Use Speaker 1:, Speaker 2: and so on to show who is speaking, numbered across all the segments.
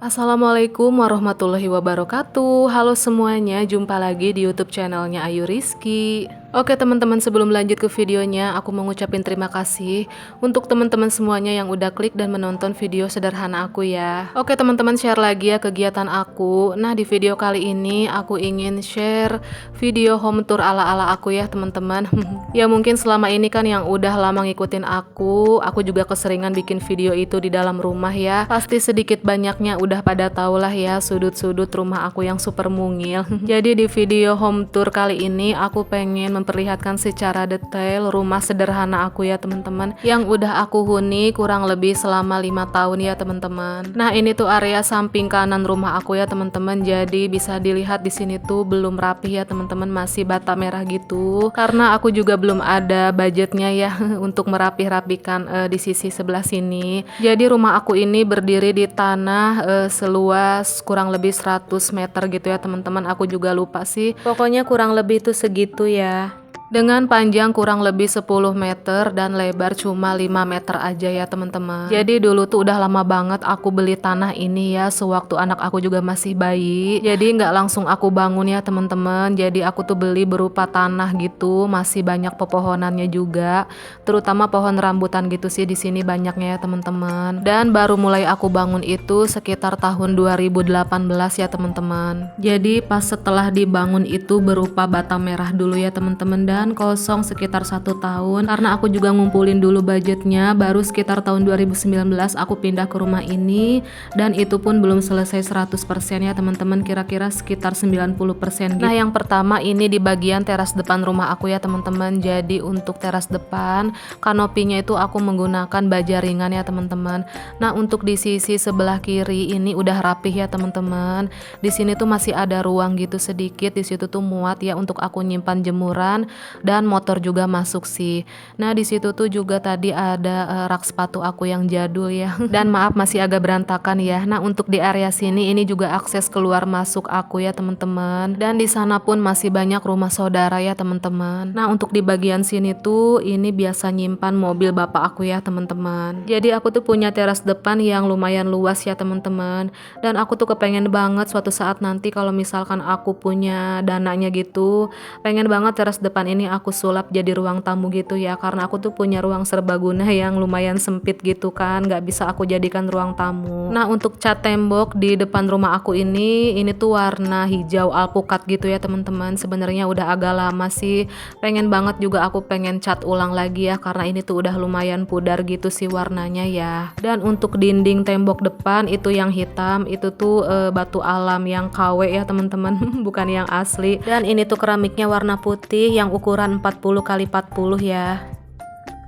Speaker 1: Assalamualaikum warahmatullahi wabarakatuh. Halo semuanya, jumpa lagi di YouTube channelnya Ayu Rizky. Oke teman-teman, sebelum lanjut ke videonya, aku mau ngucapin terima kasih untuk teman-teman semuanya yang udah klik dan menonton video sederhana aku ya. Oke teman-teman, share lagi ya kegiatan aku. Nah, di video kali ini aku ingin share video home tour ala-ala aku ya teman-teman. Ya mungkin selama ini kan yang udah lama ngikutin aku juga keseringan bikin video itu di dalam rumah ya. Pasti sedikit banyaknya udah pada tau lah ya sudut-sudut rumah aku yang super mungil. Jadi di video home tour kali ini aku pengen memperlihatkan secara detail rumah sederhana aku ya teman-teman, yang udah aku huni kurang lebih selama 5 tahun ya teman-teman. Nah, ini tuh area samping kanan rumah aku ya teman-teman. Jadi bisa dilihat di sini tuh belum rapi ya teman-teman, masih bata merah gitu. Karena aku juga belum ada budgetnya ya untuk merapih-rapikan di sisi sebelah sini. Jadi rumah aku ini berdiri di tanah seluas kurang lebih 100 meter gitu ya teman-teman. Aku juga lupa sih, pokoknya kurang lebih tuh segitu ya, dengan panjang kurang lebih 10 meter dan lebar cuma 5 meter aja ya teman-teman. Jadi dulu tuh udah lama banget aku beli tanah ini ya, sewaktu anak aku juga masih bayi. Jadi nggak langsung aku bangun ya teman-teman. Jadi aku tuh beli berupa tanah gitu, masih banyak pepohonannya juga, terutama pohon rambutan gitu sih di sini banyaknya ya teman-teman. Dan baru mulai aku bangun itu sekitar tahun 2018 ya teman-teman. Jadi pas setelah dibangun itu berupa bata merah dulu ya teman-teman, dan kosong sekitar 1 tahun karena aku juga ngumpulin dulu budgetnya. Baru sekitar tahun 2019 aku pindah ke rumah ini, dan itu pun belum selesai 100% ya teman-teman, kira-kira sekitar 90% gitu. Nah, yang pertama ini di bagian teras depan rumah aku ya teman-teman. Jadi untuk teras depan kanopinya itu aku menggunakan baja ringan ya teman-teman. Nah, untuk di sisi sebelah kiri ini udah rapih ya teman-teman. Di sini tuh masih ada ruang gitu sedikit, di situ tuh muat ya untuk aku nyimpan jemuran, dan motor juga masuk sih. Nah, di situ tuh juga tadi ada rak sepatu aku yang jadul ya. Dan maaf masih agak berantakan ya. Nah, untuk di area sini ini juga akses keluar masuk aku ya teman-teman. Dan di sana pun masih banyak rumah saudara ya teman-teman. Nah, untuk di bagian sini tuh ini biasa nyimpan mobil bapak aku ya teman-teman. Jadi aku tuh punya teras depan yang lumayan luas ya teman-teman. Dan aku tuh kepengen banget suatu saat nanti kalau misalkan aku punya dananya gitu, pengen banget teras depan ini aku sulap jadi ruang tamu gitu ya, karena aku tuh punya ruang serbaguna yang lumayan sempit gitu kan, nggak bisa aku jadikan ruang tamu. Nah, untuk cat tembok di depan rumah aku ini tuh warna hijau alpukat gitu ya teman-teman. Sebenarnya udah agak lama sih, pengen banget juga aku pengen cat ulang lagi ya, karena ini tuh udah lumayan pudar gitu sih warnanya ya. Dan untuk dinding tembok depan itu yang hitam, itu tuh batu alam yang KW ya teman-teman, bukan yang asli. Dan ini tuh keramiknya warna putih yang ukuran 40 kali 40 ya.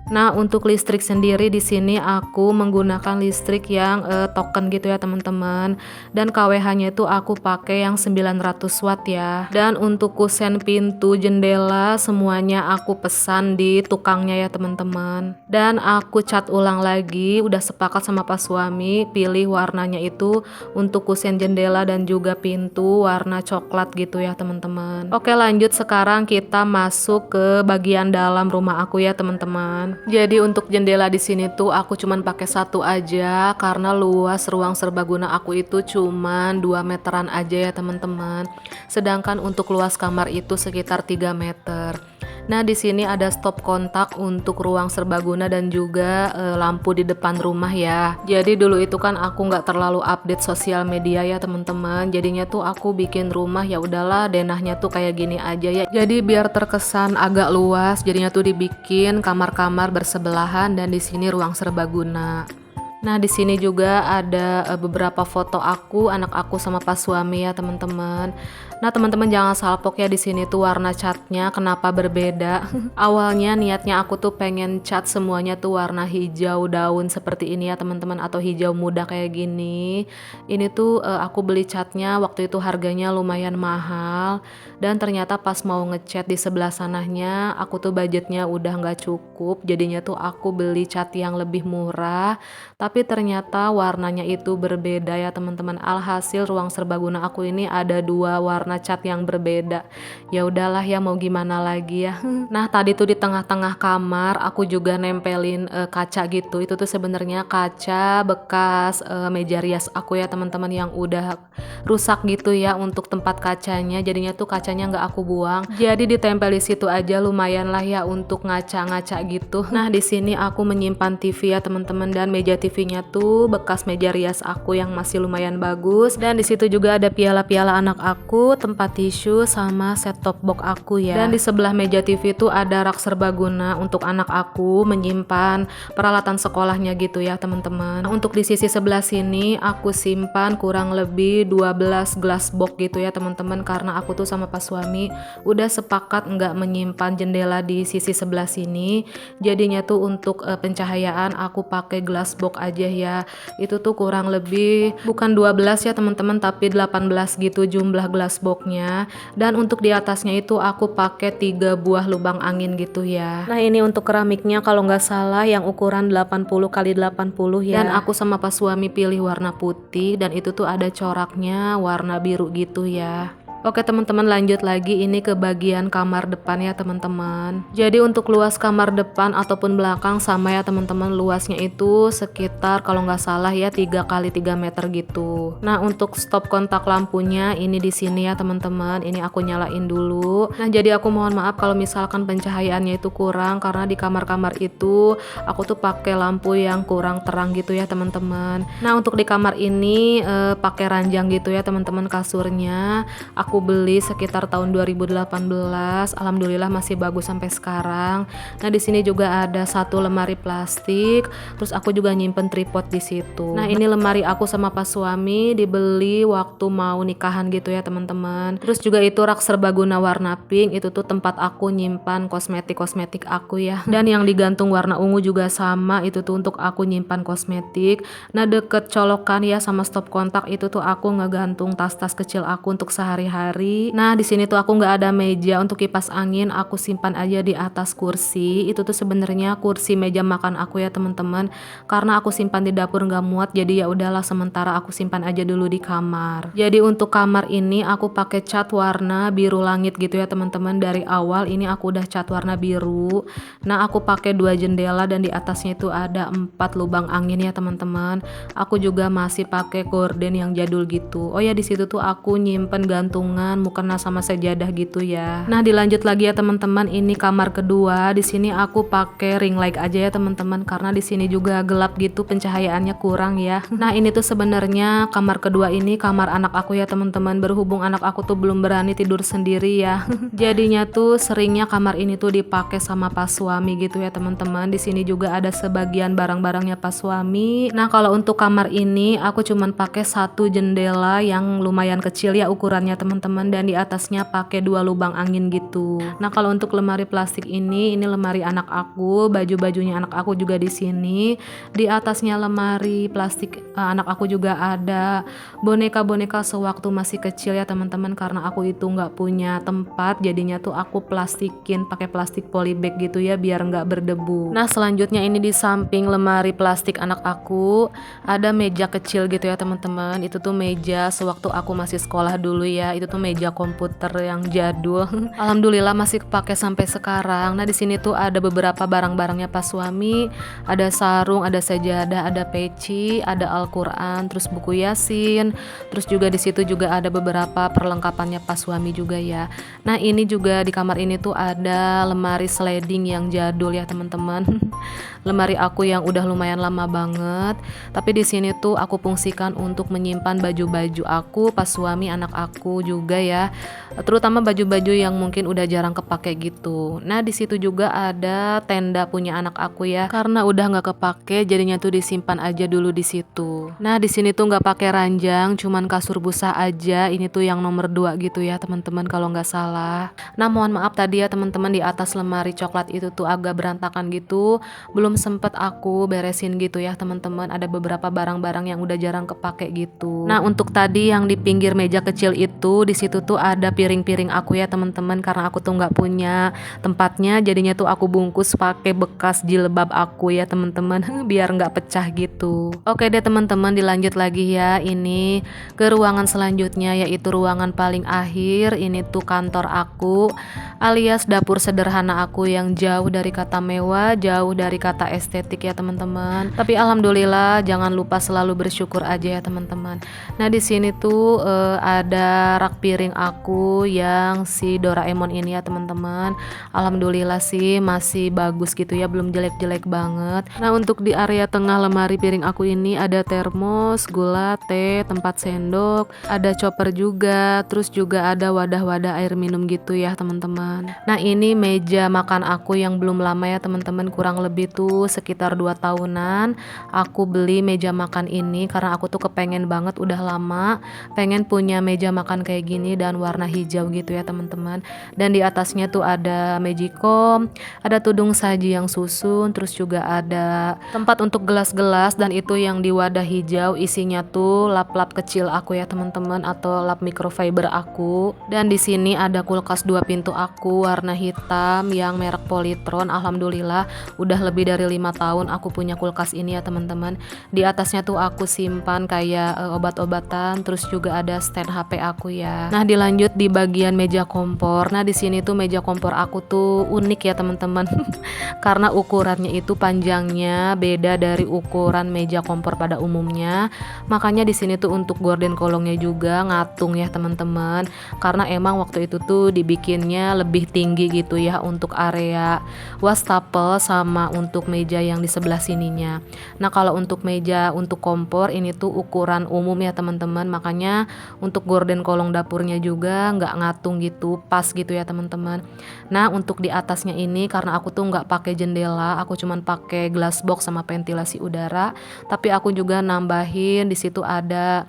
Speaker 1: Nah, untuk listrik sendiri di sini aku menggunakan listrik yang token gitu ya teman-teman. Dan kWh-nya itu aku pakai yang 900 watt ya. Dan untuk kusen pintu jendela semuanya aku pesan di tukangnya ya teman-teman. Dan aku cat ulang lagi, udah sepakat sama pas suami pilih warnanya itu untuk kusen jendela dan juga pintu warna coklat gitu ya teman-teman. Oke, lanjut sekarang kita masuk ke bagian dalam rumah aku ya teman-teman. Jadi untuk jendela di sini tuh aku cuman pakai satu aja karena luas ruang serbaguna aku itu cuman 2 meteran aja ya teman-teman. Sedangkan untuk luas kamar itu sekitar 3 meter. Nah, di sini ada stop kontak untuk ruang serbaguna dan juga lampu di depan rumah ya. Jadi dulu itu kan aku nggak terlalu update sosial media ya teman-teman. Jadinya tuh aku bikin rumah ya udahlah denahnya tuh kayak gini aja ya. Jadi biar terkesan agak luas, jadinya tuh dibikin kamar-kamar bersebelahan dan di sini ruang serbaguna. Nah, di sini juga ada beberapa foto aku, anak aku sama pas suami ya teman-teman. Nah, teman-teman jangan salpok ya, di sini tuh warna catnya kenapa berbeda. Awalnya niatnya aku tuh pengen cat semuanya tuh warna hijau daun seperti ini ya teman-teman, atau hijau muda kayak gini. Ini tuh aku beli catnya waktu itu harganya lumayan mahal, dan ternyata pas mau ngecat di sebelah sananya aku tuh budgetnya udah nggak cukup. Jadinya tuh aku beli cat yang lebih murah, tapi ternyata warnanya itu berbeda ya teman-teman. Alhasil ruang serbaguna aku ini ada 2 warna warna cat yang berbeda. Ya udahlah ya, mau gimana lagi ya. Nah tadi tuh di tengah-tengah kamar aku juga nempelin kaca gitu. Itu tuh sebenarnya kaca bekas meja rias aku ya teman-teman, yang udah rusak gitu ya untuk tempat kacanya. Jadinya tuh kacanya nggak aku buang, jadi ditempel di situ aja, lumayan lah ya untuk ngaca-ngaca gitu. Nah di sini aku menyimpan TV ya teman-teman, dan meja TV-nya tuh bekas meja rias aku yang masih lumayan bagus. Dan di situ juga ada piala-piala anak aku, tempat tisu, sama set top box aku ya. Dan di sebelah meja TV tuh ada rak serbaguna untuk anak aku menyimpan peralatan sekolahnya gitu ya teman-teman. Nah, untuk di sisi sebelah sini aku simpan kurang lebih 12 glass box gitu ya teman-teman, karena aku tuh sama pas suami udah sepakat nggak menyimpan jendela di sisi sebelah sini. Jadinya tuh untuk pencahayaan aku pakai glass box aja ya. Itu tuh kurang lebih bukan 12 ya teman-teman, tapi 18 gitu jumlah glass boxnya. Dan untuk di atasnya itu aku pakai 3 buah lubang angin gitu ya. Nah ini untuk keramiknya kalau nggak salah yang ukuran 80 kali 80 ya. Dan aku sama pas suami pilih warna putih, dan itu tuh ada coraknya warna biru gitu ya. Oke teman-teman, lanjut lagi ini ke bagian kamar depan ya teman-teman. Jadi untuk luas kamar depan ataupun belakang sama ya teman-teman, luasnya itu sekitar kalau nggak salah ya 3 kali 3 meter gitu. Nah untuk stop kontak lampunya ini di sini ya teman-teman, ini aku nyalain dulu. Nah jadi aku mohon maaf kalau misalkan pencahayaannya itu kurang, karena di kamar-kamar itu aku tuh pakai lampu yang kurang terang gitu ya teman-teman. Nah untuk di kamar ini pakai ranjang gitu ya teman-teman kasurnya. Aku beli sekitar tahun 2018, alhamdulillah masih bagus sampai sekarang. Nah di sini juga ada satu lemari plastik, terus aku juga nyimpen tripod di situ. Nah ini lemari aku sama pas suami dibeli waktu mau nikahan gitu ya teman-teman. Terus juga itu rak serbaguna warna pink, itu tuh tempat aku nyimpan kosmetik aku ya. Dan yang digantung warna ungu juga sama, itu tuh untuk aku nyimpan kosmetik. Nah deket colokan ya sama stop kontak itu tuh aku ngegantung tas-tas kecil aku untuk sehari-hari. Nah di sini tuh aku nggak ada meja untuk kipas angin, aku simpan aja di atas kursi. Itu tuh sebenarnya kursi meja makan aku ya teman-teman, karena aku simpan di dapur nggak muat, jadi ya udahlah sementara aku simpan aja dulu di kamar. Jadi untuk kamar ini aku pakai cat warna biru langit gitu ya teman-teman. Dari awal ini aku udah cat warna biru. Nah aku pakai 2 jendela dan di atasnya itu ada 4 lubang angin ya teman-teman. Aku juga masih pakai gorden yang jadul gitu. Oh ya di situ tuh aku nyimpen gantungan mukena sama sejadah gitu ya. Nah dilanjut lagi ya teman-teman, ini kamar kedua. Di sini aku pakai ring light aja ya teman-teman, karena di sini juga gelap gitu, pencahayaannya kurang ya. Nah ini tuh sebenarnya kamar kedua ini kamar anak aku ya teman-teman. Berhubung anak aku tuh belum berani tidur sendiri ya. Jadinya tuh seringnya kamar ini tuh dipakai sama pas suami gitu ya teman-teman. Di sini juga ada sebagian barang-barangnya pas suami. Nah kalau untuk kamar ini aku cuman pakai 1 jendela yang lumayan kecil ya ukurannya teman-teman, dan di atasnya pakai 2 lubang angin gitu. Nah kalau untuk lemari plastik ini lemari anak aku, baju-bajunya anak aku juga di sini. Di atasnya lemari plastik anak aku juga ada boneka-boneka sewaktu masih kecil ya teman-teman, karena aku itu nggak punya tempat, jadinya tuh aku plastikin pakai plastik polybag gitu ya biar nggak berdebu. Nah selanjutnya ini di samping lemari plastik anak aku ada meja kecil gitu ya teman-teman. Itu tuh meja sewaktu aku masih sekolah dulu ya. Itu tuh meja komputer yang jadul. Alhamdulillah masih kepake sampai sekarang. Nah di sini tuh ada beberapa barang-barangnya pas suami. Ada sarung, ada sejadah, ada peci, ada Al-Quran, terus buku Yasin. Terus juga di situ juga ada beberapa perlengkapannya pas suami juga ya. Nah ini juga di kamar ini tuh ada lemari sliding yang jadul ya teman-teman. Lemari aku yang udah lumayan lama banget. Tapi di sini tuh aku fungsikan untuk menyimpan baju-baju aku pas suami anak aku juga ya. Terutama baju-baju yang mungkin udah jarang kepake gitu. Nah di situ juga ada tenda punya anak aku ya. Karena udah nggak kepake, jadinya tuh disimpan aja dulu di situ. Nah di sini tuh nggak pakai ranjang, cuman kasur busa aja. Ini tuh yang nomor 2 gitu ya teman-teman kalau nggak salah. Nah mohon maaf tadi ya teman-teman, di atas lemari coklat itu tuh agak berantakan gitu. Belum sempet aku beresin gitu ya teman-teman. Ada beberapa barang-barang yang udah jarang kepake gitu. Nah untuk tadi yang di pinggir meja kecil itu aku di situ tuh ada piring-piring aku ya teman-teman, karena aku tuh nggak punya tempatnya, jadinya tuh aku bungkus pakai bekas jilbab aku ya teman-teman biar nggak pecah gitu. Oke deh teman-teman, dilanjut lagi ya, ini ke ruangan selanjutnya yaitu ruangan paling akhir. Ini tuh kantor aku alias dapur sederhana aku yang jauh dari kata mewah, jauh dari kata estetik ya teman-teman. Tapi alhamdulillah, jangan lupa selalu bersyukur aja ya teman-teman. Nah di sini tuh ada rak piring aku yang si Doraemon ini ya teman-teman. Alhamdulillah sih masih bagus gitu ya, belum jelek-jelek banget. Nah untuk di area tengah lemari piring aku ini ada termos, gula, teh, tempat sendok, ada chopper juga, terus juga ada wadah-wadah air minum gitu ya teman-teman. Nah ini meja makan aku yang belum lama ya teman-teman, kurang lebih tuh sekitar 2 tahunan aku beli meja makan ini karena aku tuh kepengen banget, udah lama pengen punya meja makan kayak gini dan warna hijau gitu ya teman-teman. Dan di atasnya tuh ada magicom, ada tudung saji yang susun, terus juga ada tempat untuk gelas-gelas, dan itu yang di wadah hijau isinya tuh lap-lap kecil aku ya teman-teman, atau lap microfiber aku. Dan di sini ada kulkas 2 pintu aku warna hitam yang merek Polytron. Alhamdulillah udah lebih dari 5 tahun aku punya kulkas ini ya teman-teman. Di atasnya tuh aku simpan kayak obat-obatan, terus juga ada stand HP aku ya. Nah dilanjut di bagian meja kompor. Nah di sini tuh meja kompor aku tuh unik ya teman-teman karena ukurannya itu panjangnya beda dari ukuran meja kompor pada umumnya. Makanya di sini tuh untuk gorden kolongnya juga ngatung ya teman-teman, karena emang waktu itu tuh dibikinnya lebih tinggi gitu ya untuk area wastafel sama untuk meja yang di sebelah sininya. Nah kalau untuk meja untuk kompor ini tuh ukuran umum ya teman-teman, makanya untuk gorden kolong dapurnya juga nggak ngatung gitu, pas gitu ya teman-teman. Nah untuk di atasnya ini karena aku tuh nggak pakai jendela, aku cuman pakai glass box sama ventilasi udara, tapi aku juga nambahin di situ ada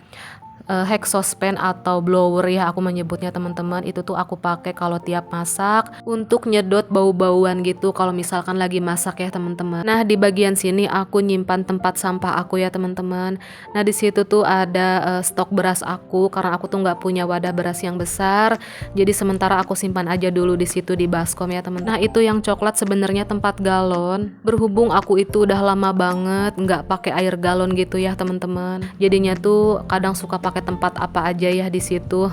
Speaker 1: exhaust fan atau blower ya aku menyebutnya teman-teman. Itu tuh aku pakai kalau tiap masak untuk nyedot bau-bauan gitu kalau misalkan lagi masak ya teman-teman. Nah di bagian sini aku nyimpan tempat sampah aku ya teman-teman. Nah di situ tuh ada stok beras aku karena aku tuh nggak punya wadah beras yang besar, jadi sementara aku simpan aja dulu di situ di baskom ya teman-teman. Nah itu yang coklat sebenarnya tempat galon, berhubung aku itu udah lama banget nggak pakai air galon gitu ya teman-teman, jadinya tuh kadang suka pakai tempat apa aja ya di situ.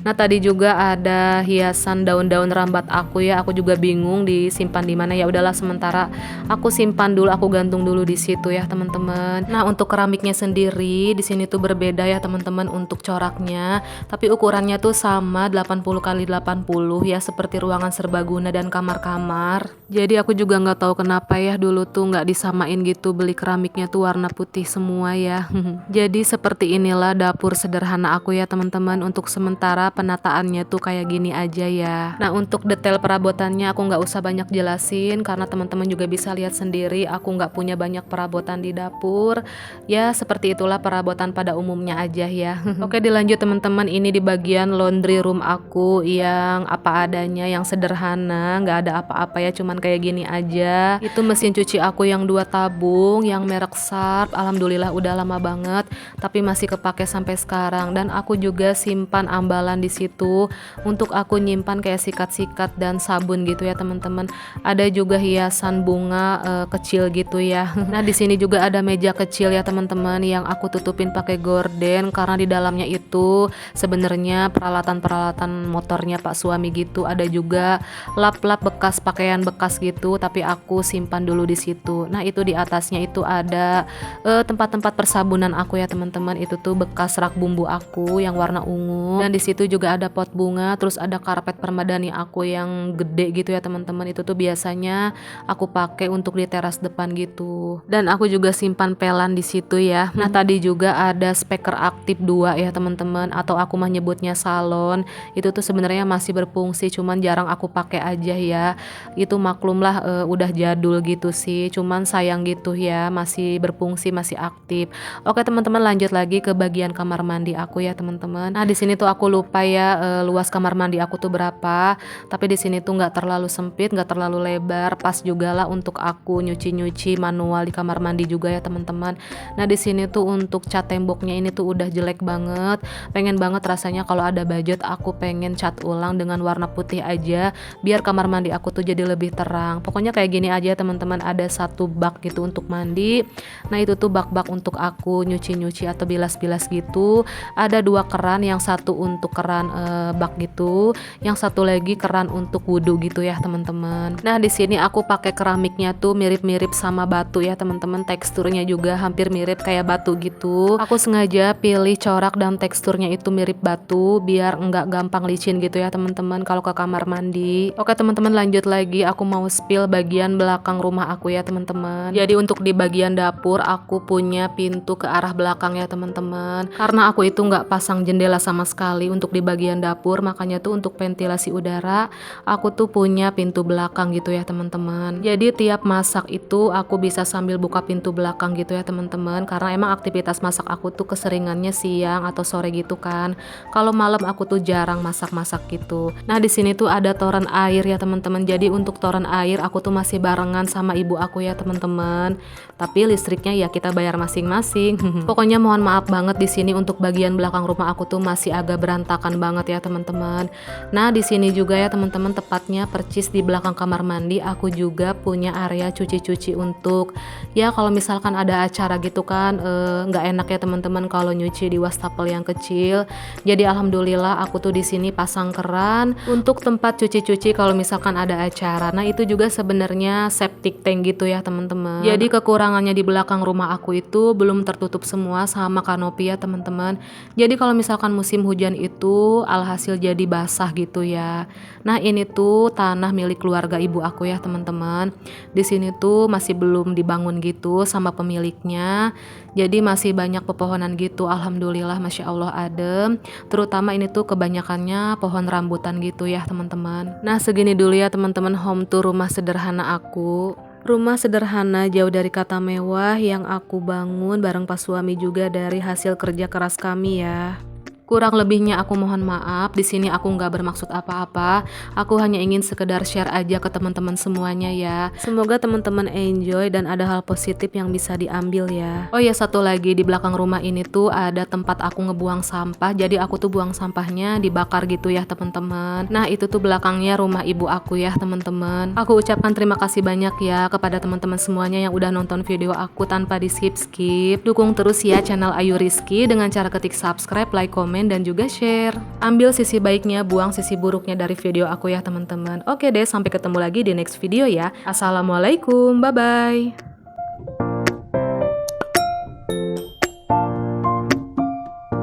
Speaker 1: Nah tadi juga ada hiasan daun-daun rambat aku ya, aku juga bingung disimpan di mana, ya udahlah sementara aku simpan dulu, aku gantung dulu di situ ya teman-teman. Nah untuk keramiknya sendiri di sini tuh berbeda ya teman-teman untuk coraknya, tapi ukurannya tuh sama 80 kali 80 ya, seperti ruangan serbaguna dan kamar-kamar. Jadi aku juga nggak tahu kenapa ya dulu tuh nggak disamain gitu, beli keramiknya tuh warna putih semua ya. Jadi seperti inilah dapur sederhana aku ya teman-teman. Untuk sementara penataannya tuh kayak gini aja ya. Nah untuk detail perabotannya aku nggak usah banyak jelasin karena teman-teman juga bisa lihat sendiri, aku nggak punya banyak perabotan di dapur ya, seperti itulah perabotan pada umumnya aja ya. Oke dilanjut teman-teman, ini di bagian laundry room aku yang apa adanya, yang sederhana, nggak ada apa-apa ya, cuman kayak gini aja. Itu mesin cuci aku yang 2 tabung yang merek Sharp, alhamdulillah udah lama banget tapi masih kepake sampai sekarang. Dan aku juga simpan ambalan di situ untuk aku nyimpan kayak sikat-sikat dan sabun gitu ya teman-teman. Ada juga hiasan bunga kecil gitu ya. Nah di sini juga ada meja kecil ya teman-teman yang aku tutupin pakai gorden karena di dalamnya itu sebenarnya peralatan-peralatan motornya Pak suami gitu. Ada juga lap-lap bekas pakaian bekas gitu, tapi aku simpan dulu di situ. Nah itu di atasnya itu ada tempat-tempat persabunan aku ya teman-teman. Itu tuh bekas rak bumbu aku yang warna ungu, dan di situ juga ada pot bunga, terus ada karpet permadani aku yang gede gitu ya teman-teman. Itu tuh biasanya aku pakai untuk di teras depan gitu. Dan aku juga simpan pelan di situ ya. Nah tadi juga ada speaker aktif 2 ya teman-teman, atau aku mah nyebutnya salon. Itu tuh sebenarnya masih berfungsi, cuman jarang aku pakai aja ya. Itu maklumlah udah jadul gitu sih, cuman sayang gitu ya, masih berfungsi, masih aktif. Oke teman-teman, lanjut lagi ke bagian kamar mandi aku ya teman-teman. Nah di sini tuh aku lupa berapa ya luas kamar mandi aku tuh berapa. Tapi di sini tuh nggak terlalu sempit, nggak terlalu lebar, pas juga lah untuk aku nyuci-nyuci manual di kamar mandi juga ya teman-teman. Nah di sini tuh untuk cat temboknya ini tuh udah jelek banget. Pengen banget rasanya kalau ada budget aku pengen cat ulang dengan warna putih aja, biar kamar mandi aku tuh jadi lebih terang. Pokoknya kayak gini aja teman-teman, ada satu bak gitu untuk mandi. Nah itu tuh bak-bak untuk aku nyuci-nyuci atau bilas-bilas gitu. Ada 2 keran, yang satu untuk keran bak gitu, yang satu lagi keran untuk wudhu gitu ya teman-teman. Nah di sini aku pakai keramiknya tuh mirip-mirip sama batu ya teman-teman, teksturnya juga hampir mirip kayak batu gitu. Aku sengaja pilih corak dan teksturnya itu mirip batu biar enggak gampang licin gitu ya teman-teman kalau ke kamar mandi. Oke teman-teman, lanjut lagi, aku mau spill bagian belakang rumah aku ya teman-teman. Jadi untuk di bagian dapur aku punya pintu ke arah belakang ya teman-teman. Karena aku itu nggak pasang jendela sama sekali untuk di bagian dapur, makanya tuh untuk ventilasi udara aku tuh punya pintu belakang gitu ya teman-teman. Jadi tiap masak itu aku bisa sambil buka pintu belakang gitu ya teman-teman, karena emang aktivitas masak aku tuh keseringannya siang atau sore gitu kan. Kalau malam aku tuh jarang masak-masak gitu. Nah di sini tuh ada toren air ya teman-teman. Jadi untuk toren air aku tuh masih barengan sama ibu aku ya teman-teman. Tapi listriknya ya kita bayar masing-masing. Pokoknya mohon maaf banget di sini untuk bagian belakang rumah aku tuh masih agak berantakan banget ya teman-teman. Nah di sini juga ya teman-teman, tepatnya percis di belakang kamar mandi aku juga punya area cuci-cuci untuk ya kalau misalkan ada acara gitu kan, nggak enak ya teman-teman kalau nyuci di wastafel yang kecil. Jadi alhamdulillah aku tuh di sini pasang keran untuk tempat cuci-cuci kalau misalkan ada acara. Nah itu juga sebenarnya septic tank gitu ya teman-teman. Jadi kekurangannya di belakang rumah aku itu belum tertutup semua sama kanopi ya teman-teman. Jadi kalau misalkan musim hujan itu alhasil jadi basah gitu ya. Nah ini tuh tanah milik keluarga ibu aku ya teman-teman. Di sini tuh masih belum dibangun gitu sama pemiliknya. Jadi masih banyak pepohonan gitu. Alhamdulillah masya Allah adem. Terutama ini tuh kebanyakannya pohon rambutan gitu ya teman-teman. Nah segini dulu ya teman-teman home tour rumah sederhana aku. Rumah sederhana jauh dari kata mewah yang aku bangun bareng pas suami juga dari hasil kerja keras kami ya. Kurang lebihnya aku mohon maaf. Di sini aku nggak bermaksud apa-apa. Aku hanya ingin sekedar share aja ke teman-teman semuanya ya. Semoga teman-teman enjoy dan ada hal positif yang bisa diambil ya. Oh ya satu lagi, di belakang rumah ini tuh ada tempat aku ngebuang sampah. Jadi aku tuh buang sampahnya dibakar gitu ya teman-teman. Nah itu tuh belakangnya rumah ibu aku ya teman-teman. Aku ucapkan terima kasih banyak ya kepada teman-teman semuanya yang udah nonton video aku tanpa di skip-skip. Dukung terus ya channel Ayu Rizky dengan cara ketik subscribe, like, komen, dan juga share. Ambil sisi baiknya, buang sisi buruknya dari video aku ya teman-teman. Oke deh, sampai ketemu lagi di next video ya. Assalamualaikum, bye-bye.